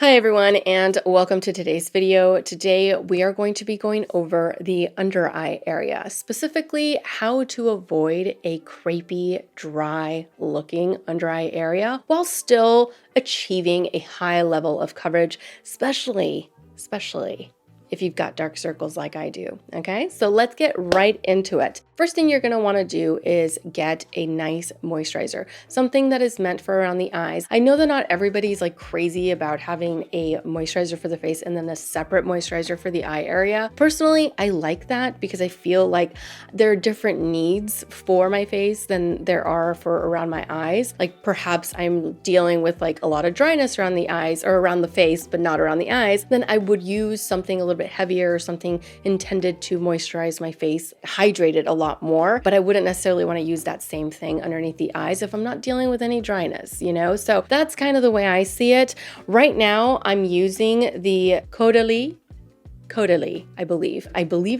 Hi everyone, and welcome to today's video. Today we are going to be going over the under eye area, specifically how to avoid a crepey, dry looking under eye area while still achieving a high level of coverage, especially if you've got dark circles like I do. Okay, so let's get right into it. First thing you're gonna wanna do is get a nice moisturizer, something that is meant for around the eyes. I know that not everybody's like crazy about having a moisturizer for the face and then a separate moisturizer for the eye area. Personally, I like that because I feel like there are different needs for my face than there are for around my eyes. Like perhaps I'm dealing with like a lot of dryness around the eyes or around the face, but not around the eyes, then I would use something a little bit heavier or something intended to moisturize my face, hydrate it a lot more, but I wouldn't necessarily want to use that same thing underneath the eyes if I'm not dealing with any dryness, you know? So that's kind of the way I see it. Right now, I'm using the Caudalie, I believe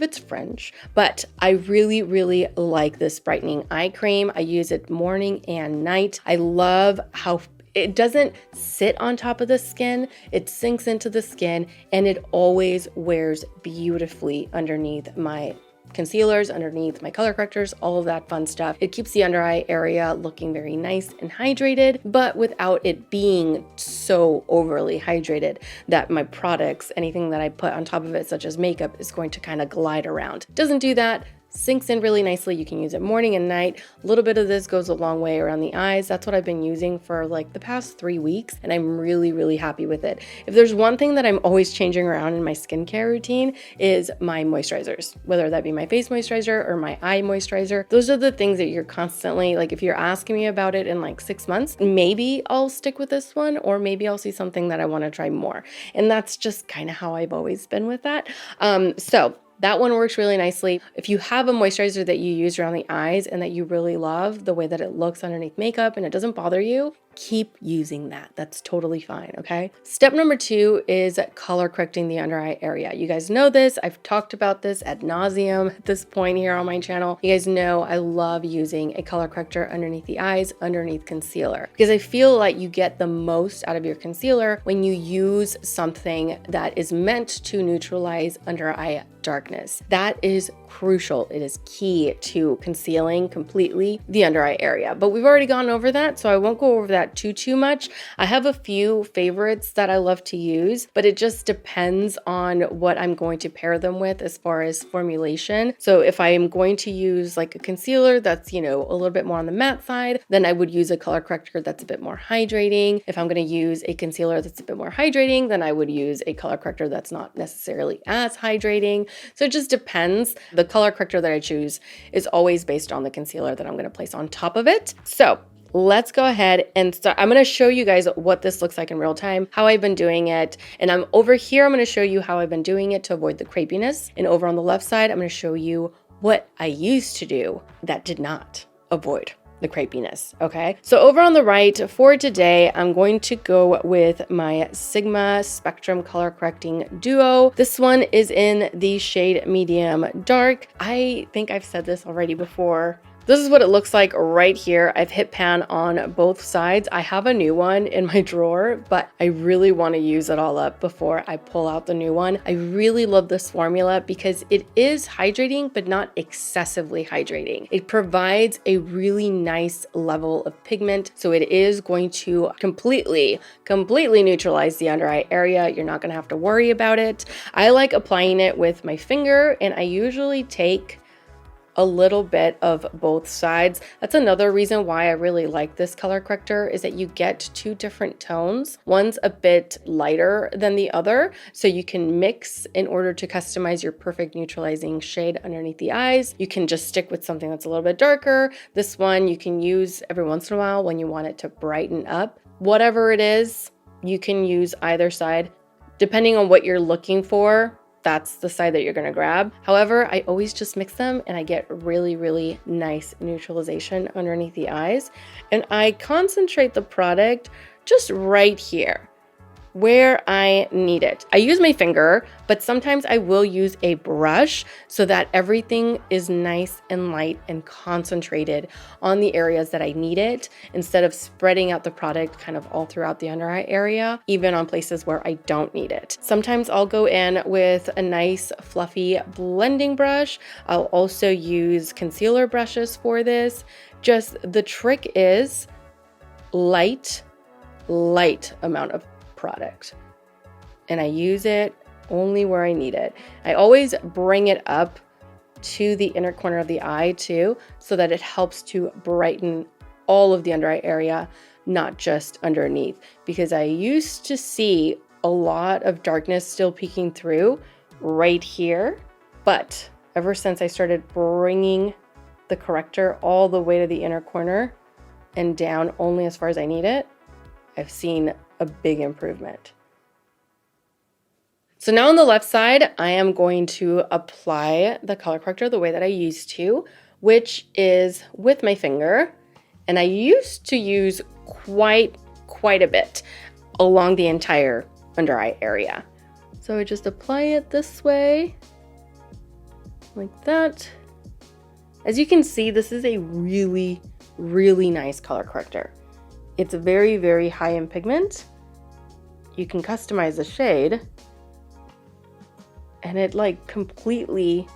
it's French, but I really like this brightening eye cream. I use it morning and night. I love how it doesn't sit on top of the skin, it sinks into the skin, and it always wears beautifully underneath my concealers, underneath my color correctors, all of that fun stuff. It keeps the under eye area looking very nice and hydrated, but without it being so overly hydrated that my products, anything that I put on top of it, such as makeup, is going to kind of glide around. Doesn't do that. Sinks in really nicely. You can use it morning and night. A little bit of this goes a long way around the eyes. That's what I've been using for like the past 3 weeks, and I'm really happy with it. If there's one thing that I'm always changing around in my skincare routine is my moisturizers, whether that be my face moisturizer or my eye moisturizer. Those are the things that you're constantly, like if you're asking me about it in like 6 months, maybe I'll stick with this one, or maybe I'll see something that I want to try more. And that's just kind of how I've always been with that. So that one works really nicely. If you have a moisturizer that you use around the eyes and that you really love the way that it looks underneath makeup and it doesn't bother you, keep using that. That's totally fine, okay? Step number 2 is color correcting the under eye area. You guys know this. I've talked about this ad nauseum at this point here on my channel. You guys know I love using a color corrector underneath the eyes, underneath concealer, because I feel like you get the most out of your concealer when you use something that is meant to neutralize under eye darkness. That is crucial. It is key to concealing completely the under eye area, but we've already gone over that, so I won't go over that too much. I have a few favorites that I love to use, but it just depends on what I'm going to pair them with as far as formulation. So if I am going to use like a concealer that's, you know, a little bit more on the matte side, then I would use a color corrector that's a bit more hydrating. If I'm going to use a concealer that's a bit more hydrating, then I would use a color corrector that's not necessarily as hydrating. So it just depends. The color corrector that I choose is always based on the concealer that I'm going to place on top of it. So let's go ahead and start. I'm going to show you guys what this looks like in real time, how I've been doing it. And I'm over here, I'm going to show you how I've been doing it to avoid the crepiness. And over on the left side, I'm going to show you what I used to do that did not avoid the crepiness. Okay, so over on the right for today, I'm going to go with my Sigma Spectrum Color Correcting Duo. This one is in the shade medium dark. I think I've said this already before. This is what it looks like right here. I've hit pan on both sides. I have a new one in my drawer, but I really want to use it all up before I pull out the new one. I really love this formula because it is hydrating, but not excessively hydrating. It provides a really nice level of pigment. So it is going to completely neutralize the under eye area. You're not going to have to worry about it. I like applying it with my finger, and I usually take a little bit of both sides. That's another reason why I really like this color corrector, is that you get 2 different tones. One's a bit lighter than the other, so you can mix in order to customize your perfect neutralizing shade underneath the eyes. You can just stick with something that's a little bit darker. This one you can use every once in a while when you want it to brighten up. Whatever it is, you can use either side. Depending on what you're looking for, that's the side that you're going to grab. However, I always just mix them and I get really nice neutralization underneath the eyes. And I concentrate the product just right here. where I need it. I use my finger, but sometimes I will use a brush so that everything is nice and light and concentrated on the areas that I need it, instead of spreading out the product kind of all throughout the under eye area, even on places where I don't need it. Sometimes I'll go in with a nice fluffy blending brush. I'll also use concealer brushes for this. Just the trick is light amount of product, and I use it only where I need it. I always bring it up to the inner corner of the eye too, so that it helps to brighten all of the under eye area, not just underneath, because I used to see a lot of darkness still peeking through right here. But ever since I started bringing the corrector all the way to the inner corner and down only as far as I need it, I've seen a big improvement. So now on the left side, I am going to apply the color corrector the way that I used to, which is with my finger. And I used to use quite a bit along the entire under eye area. So I just apply it this way, like that. As you can see, this is a really nice color corrector. It's very high in pigment. You can customize the shade, and it like completely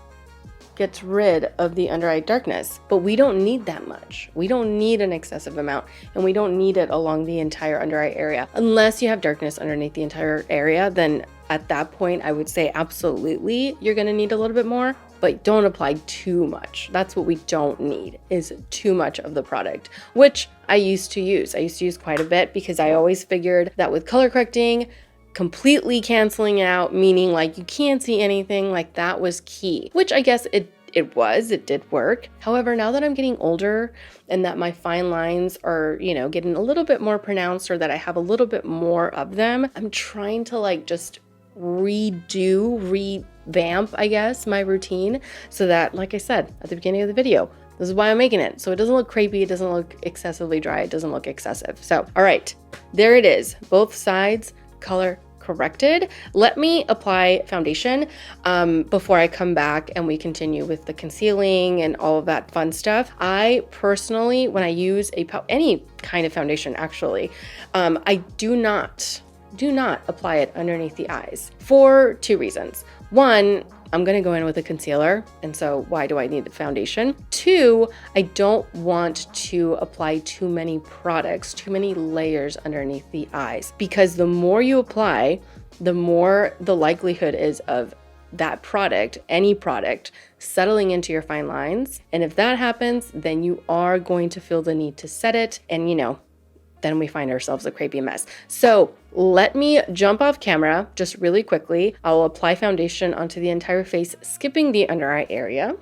gets rid of the under eye darkness. But we don't need that much. We don't need an excessive amount, and we don't need it along the entire under eye area. Unless you have darkness underneath the entire area, then at that point I would say absolutely you're gonna need a little bit more, but don't apply too much. That's what we don't need, is too much of the product, which I used to use. I used to use quite a bit, because I always figured that with color correcting, completely canceling out, meaning like you can't see anything, like that was key, which I guess it did work. However, now that I'm getting older and that my fine lines are, getting a little bit more pronounced, or that I have a little bit more of them, I'm trying to like just revamp, I guess, my routine, so that, like I said at the beginning of the video, this is why I'm making it, so it doesn't look crepey, it doesn't look excessively dry, it doesn't look excessive. So, all right, there it is, both sides color corrected. Let me apply foundation before I come back and we continue with the concealing and all of that fun stuff. I personally, when I use any kind of foundation actually, I do not apply it underneath the eyes for two reasons. One, I'm gonna go in with a concealer, and so why do I need the foundation? Two, I don't want to apply too many products, too many layers underneath the eyes, because the more you apply, the more the likelihood is of that product, any product, settling into your fine lines. And if that happens, then you are going to feel the need to set it, and then we find ourselves a crepey mess. So let me jump off camera just really quickly. I'll apply foundation onto the entire face, skipping the under eye area,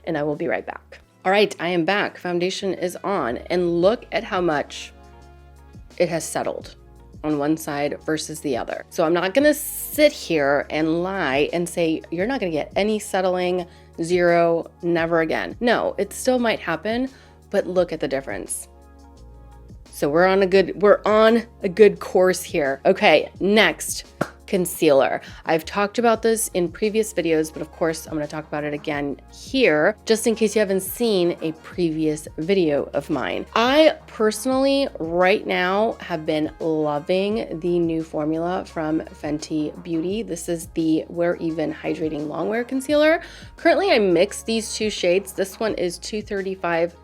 and I will be right back. All right, I am back. Foundation is on, and look at how much it has settled on one side versus the other. So I'm not gonna sit here and lie and say, you're not gonna get any settling, zero, never again. No, it still might happen, but look at the difference. So we're on a good course here. Okay, next, concealer. I've talked about this in previous videos, but of course I'm going to talk about it again here, just in case you haven't seen a previous video of mine. I personally, right now, have been loving the new formula from Fenty Beauty. This is the Wear Even Hydrating Longwear Concealer. Currently, I mix these two shades. This one is 235W,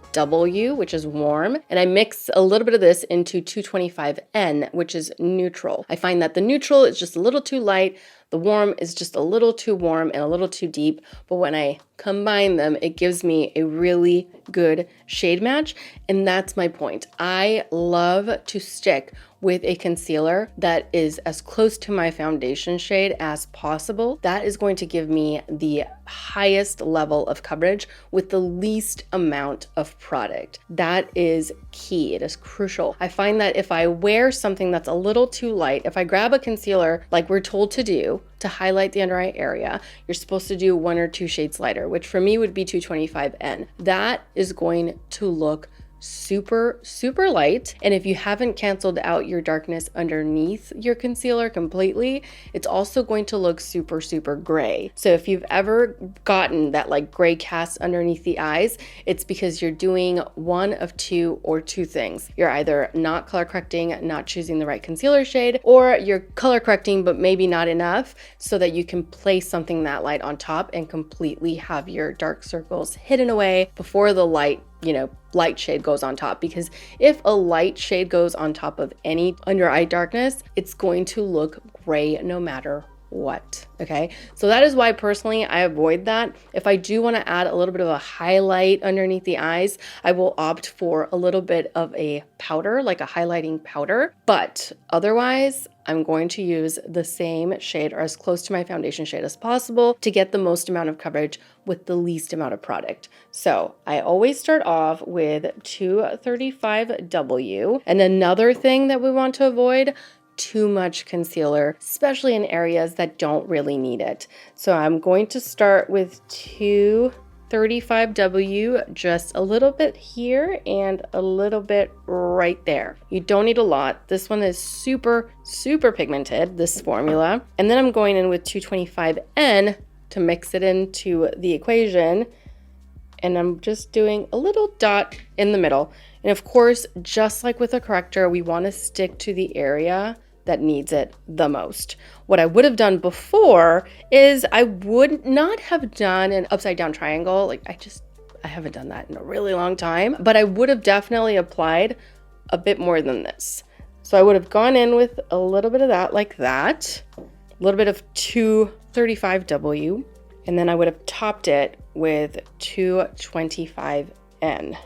which is warm, and I mix a little bit of this into 225N, which is neutral. I find that the neutral is just a little too light, the warm is just a little too warm and a little too deep, but when I combine them, it gives me a really good shade match, and that's my point. I love to stick with a concealer that is as close to my foundation shade as possible. That is going to give me the highest level of coverage with the least amount of product. That is key. It is crucial. I find that if I wear something that's a little too light, if I grab a concealer like we're told to do to highlight the under eye area, you're supposed to do 1 or 2 shades lighter, which for me would be 225N. That is going to look super, super light. And if you haven't canceled out your darkness underneath your concealer completely, it's also going to look super, super gray. So if you've ever gotten that like gray cast underneath the eyes, it's because you're doing one of two things. You're either not color correcting, not choosing the right concealer shade, or you're color correcting, but maybe not enough so that you can place something that light on top and completely have your dark circles hidden away before the light shade goes on top. Because if a light shade goes on top of any under eye darkness, it's going to look gray no matter what. Okay, so that is why personally I avoid that. If I do want to add a little bit of a highlight underneath the eyes, I will opt for a little bit of a powder, like a highlighting powder. But otherwise, I'm going to use the same shade or as close to my foundation shade as possible to get the most amount of coverage with the least amount of product. So I always start off with 235W. And another thing that we want to avoid, too much concealer, especially in areas that don't really need it. So I'm going to start with 235W, just a little bit here and a little bit right there. You don't need a lot. This one is super, super pigmented, this formula. And then I'm going in with 225N to mix it into the equation. And I'm just doing a little dot in the middle. And of course, just like with a corrector, we want to stick to the area that needs it the most. What I would have done before is I would not have done an upside down triangle. Like I haven't done that in a really long time, but I would have definitely applied a bit more than this. So I would have gone in with a little bit of that, like that, a little bit of 235W, and then I would have topped it with 225N,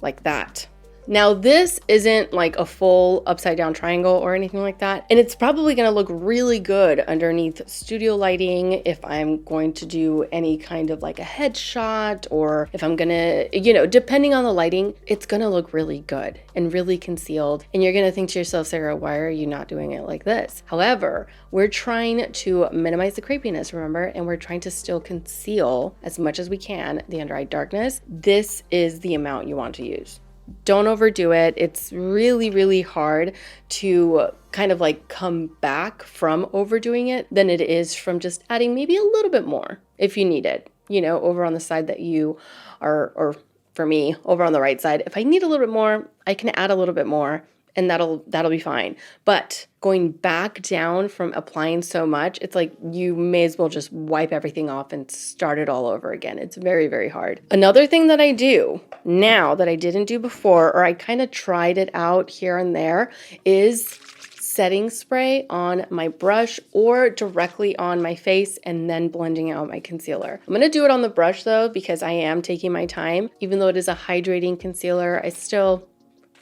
like that. Now this isn't like a full upside down triangle or anything like that. And it's probably gonna look really good underneath studio lighting if I'm going to do any kind of like a headshot, or if I'm gonna, depending on the lighting, it's gonna look really good and really concealed. And you're gonna think to yourself, Sarah, why are you not doing it like this? However, we're trying to minimize the crepiness, remember? And we're trying to still conceal as much as we can the under eye darkness. This is the amount you want to use. Don't overdo it. It's really, really hard to kind of like come back from overdoing it than it is from just adding maybe a little bit more if you need it, over on the side that you are, or for me, over on the right side. If I need a little bit more, I can add a little bit more and that'll be fine. But going back down from applying so much, it's like you may as well just wipe everything off and start it all over again. It's very, very hard. Another thing that I do now that I didn't do before, or I kind of tried it out here and there, is setting spray on my brush or directly on my face and then blending out my concealer. I'm gonna do it on the brush though, because I am taking my time. Even though it is a hydrating concealer,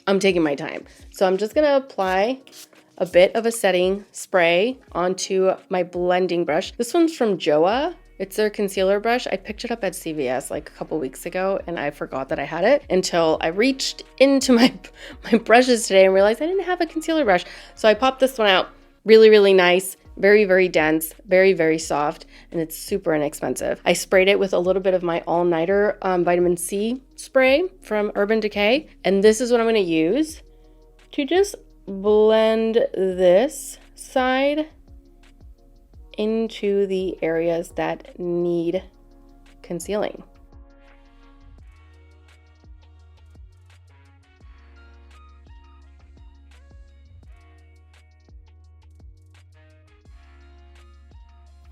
I'm taking my time. So I'm just gonna apply a bit of a setting spray onto my blending brush. This one's from Joa. It's their concealer brush. I picked it up at CVS like a couple weeks ago and I forgot that I had it until I reached into my brushes today and realized I didn't have a concealer brush. So I popped this one out. Really, really nice. Very, very dense, very, very soft, and it's super inexpensive. I sprayed it with a little bit of my all-nighter vitamin C spray from Urban Decay, and this is what I'm going to use to just blend this side into the areas that need concealing.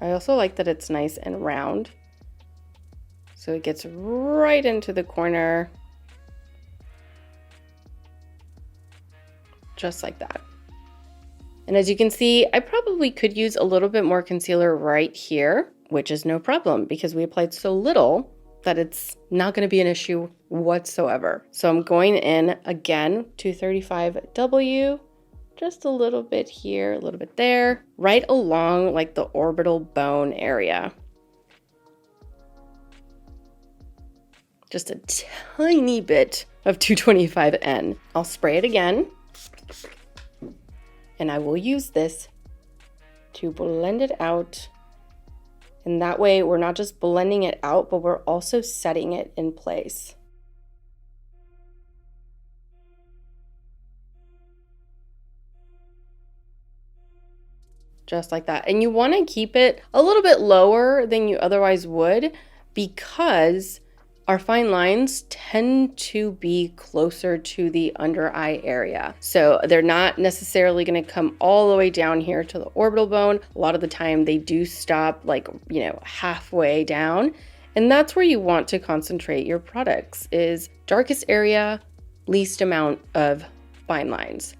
I also like that it's nice and round, so it gets right into the corner, just like that. And as you can see, I probably could use a little bit more concealer right here, which is no problem because we applied so little that it's not going to be an issue whatsoever. So I'm going in again, 235W, just a little bit here, a little bit there, right along like the orbital bone area. Just a tiny bit of 225N. I'll spray it again. And I will use this to blend it out. And that way we're not just blending it out, but we're also setting it in place. just like that. And you want to keep it a little bit lower than you otherwise would because our fine lines tend to be closer to the under eye area. So they're not necessarily going to come all the way down here to the orbital bone. A lot of the time they do stop like, halfway down. And that's where you want to concentrate your products, is darkest area, least amount of fine lines.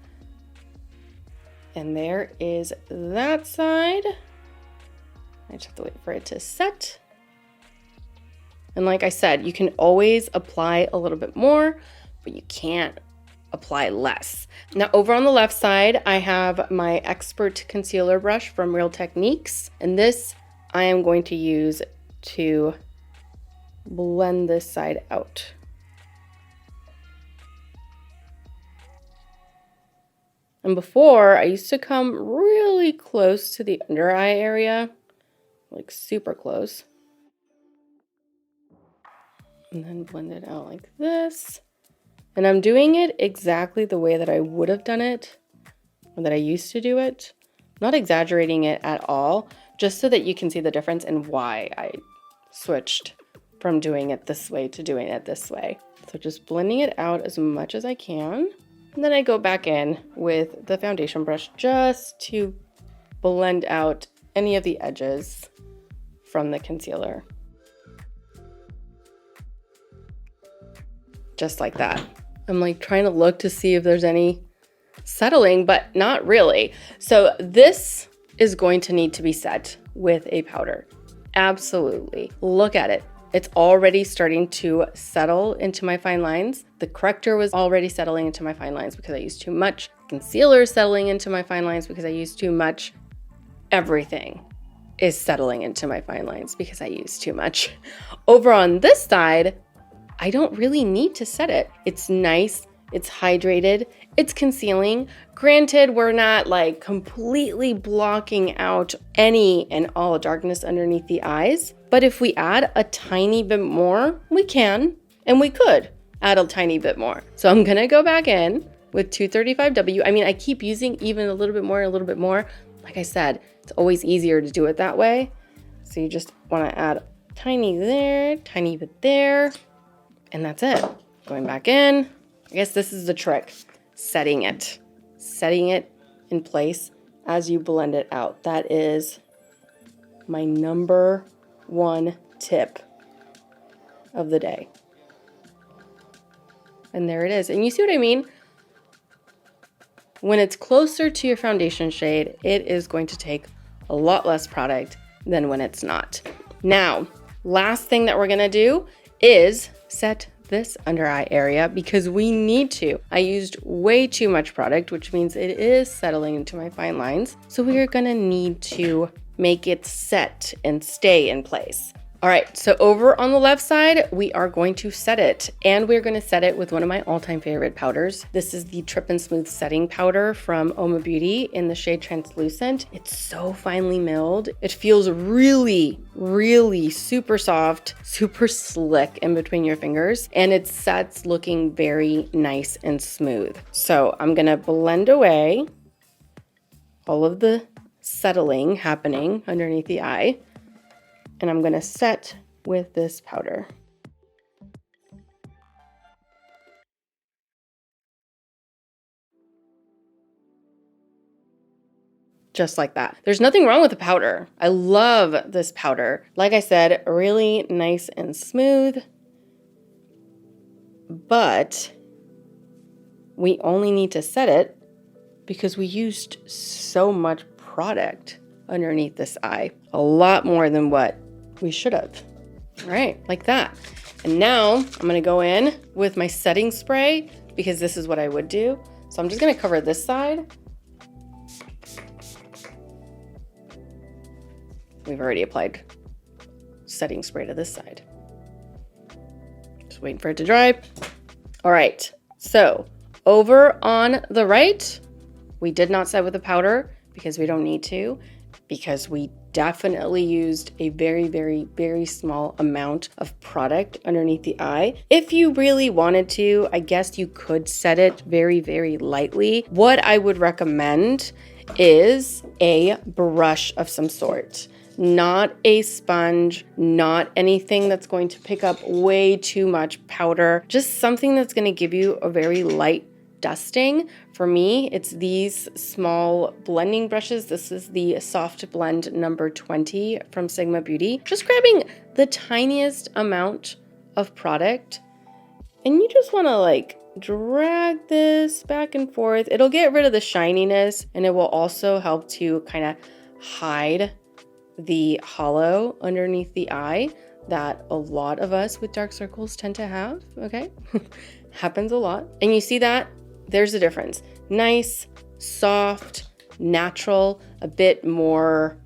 And there is that side. I just have to wait for it to set. And like I said, you can always apply a little bit more, but you can't apply less. Now over on the left side, I have my Expert Concealer brush from Real Techniques. And this I am going to use to blend this side out. And before, I used to come really close to the under eye area, like super close. And then blend it out like this. And I'm doing it exactly the way that I would have done it, or that I used to do it. Not exaggerating it at all, just so that you can see the difference and why I switched from doing it this way to doing it this way. So just blending it out as much as I can. And then I go back in with the foundation brush just to blend out any of the edges from the concealer. Just like that. I'm like trying to look to see if there's any settling, but not really. So this is going to need to be set with a powder. Absolutely. Look at it. It's already starting to settle into my fine lines. The corrector was already settling into my fine lines because I used too much. Concealer is settling into my fine lines because I used too much. Everything is settling into my fine lines because I used too much. Over on this side, I don't really need to set it. It's nice, it's hydrated, it's concealing. Granted, we're not like completely blocking out any and all darkness underneath the eyes, but if we add a tiny bit more, we can, and we could add a tiny bit more. So I'm gonna go back in with 235W. I mean, I keep using even a little bit more, a little bit more. Like I said, it's always easier to do it that way. So you just wanna add tiny there, tiny bit there, and that's it. Going back in. I guess this is the trick, setting it in place as you blend it out. That is my number one tip of the day. And there it is. And you see what I mean? When it's closer to your foundation shade, it is going to take a lot less product than when it's not. Now, last thing that we're gonna do is set this under eye area because we need to. I used way too much product, which means it is settling into my fine lines. So we are gonna need to make it set and stay in place. All right, so over on the left side, we are going to set it, and we're going to set it with one of my all-time favorite powders. This is the Trip and Smooth Setting Powder from Oma Beauty in the shade Translucent. It's so finely milled. It feels really, really super soft, super slick in between your fingers, and it sets looking very nice and smooth. So I'm going to blend away all of the settling happening underneath the eye. And I'm gonna set with this powder. Just like that. There's nothing wrong with the powder. I love this powder. Like I said, really nice and smooth, but we only need to set it because we used so much product underneath this eye. A lot more than what we should have. All right, like that. And now I'm gonna go in with my setting spray because this is what I would do. So I'm just gonna cover this side. We've already applied setting spray to this side. Just waiting for it to dry. All right, so over on the right, we did not set with the powder because we don't need to, because we definitely used a very, very, very small amount of product underneath the eye. If you really wanted to, I guess you could set it very, very lightly. What I would recommend is a brush of some sort. Not a sponge, not anything that's going to pick up way too much powder, just something that's going to give you a very light dusting. For me, it's these small blending brushes. This is the Soft Blend number 20 from Sigma Beauty. Just grabbing the tiniest amount of product, and you just want to like drag this back and forth. It'll get rid of the shininess, and it will also help to kind of hide the hollow underneath the eye that a lot of us with dark circles tend to have, okay? Happens a lot. And you see that? There's a difference. Nice, soft, natural, a bit more,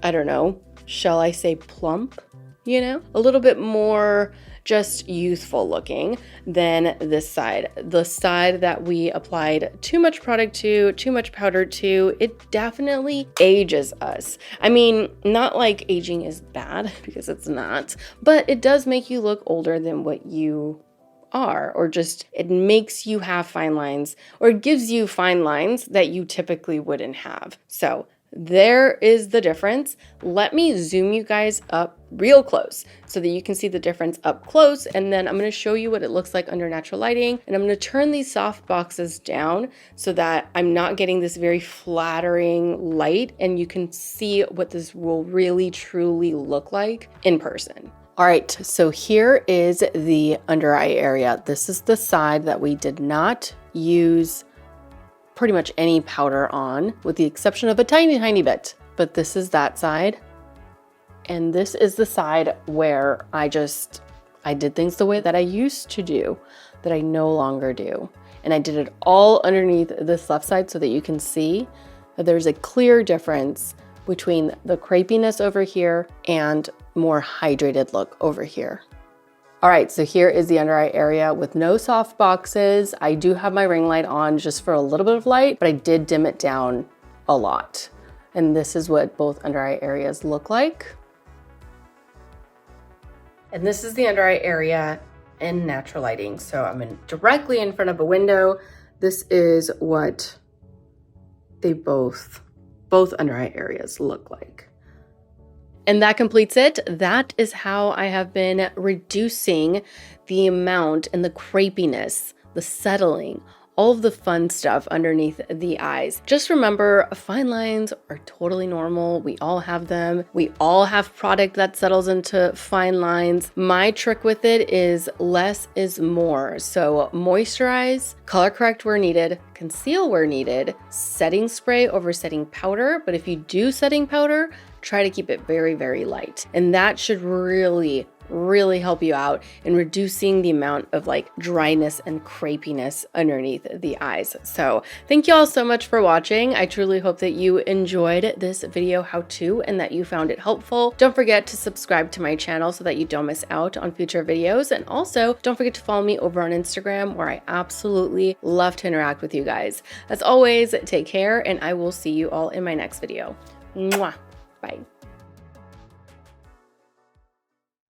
I don't know, shall I say plump, you know? A little bit more just youthful looking than this side. The side that we applied too much product to, too much powder to, it definitely ages us. I mean, not like aging is bad, because it's not, but it does make you look older than what you are, or just it makes you have fine lines, or it gives you fine lines that you typically wouldn't have. So there is the difference. Let me zoom you guys up real close so that you can see the difference up close, and then I'm going to show you what it looks like under natural lighting, and I'm going to turn these soft boxes down so that I'm not getting this very flattering light, and you can see what this will really truly look like in person. All right, so here is the under eye area. This is the side that we did not use pretty much any powder on, with the exception of a tiny bit, but this is that side. And this is the side where I did things the way that I used to do, that I no longer do. And I did it all underneath this left side so that you can see that there's a clear difference between the crepiness over here and more hydrated look over here. All right, so here is the under eye area with no soft boxes. I do have my ring light on just for a little bit of light, but I did dim it down a lot. And this is what both under eye areas look like. And this is the under eye area in natural lighting. So I'm directly in front of a window. This is what they both under eye areas look like. And that completes it. That is how I have been reducing the amount and the crepiness, the settling, all of the fun stuff underneath the eyes. Just remember, fine lines are totally normal. We all have them. We all have product that settles into fine lines. My trick with it is less is more. So moisturize, color correct where needed, conceal where needed, setting spray over setting powder. But if you do setting powder, try to keep it very, very light. And that should really help you out in reducing the amount of like dryness and crepiness underneath the eyes. So thank you all so much for watching. I truly hope that you enjoyed this video how-to and that you found it helpful. Don't forget to subscribe to my channel so that you don't miss out on future videos. And also don't forget to follow me over on Instagram, where I absolutely love to interact with you guys. As always, take care, and I will see you all in my next video. Mwah. Bye.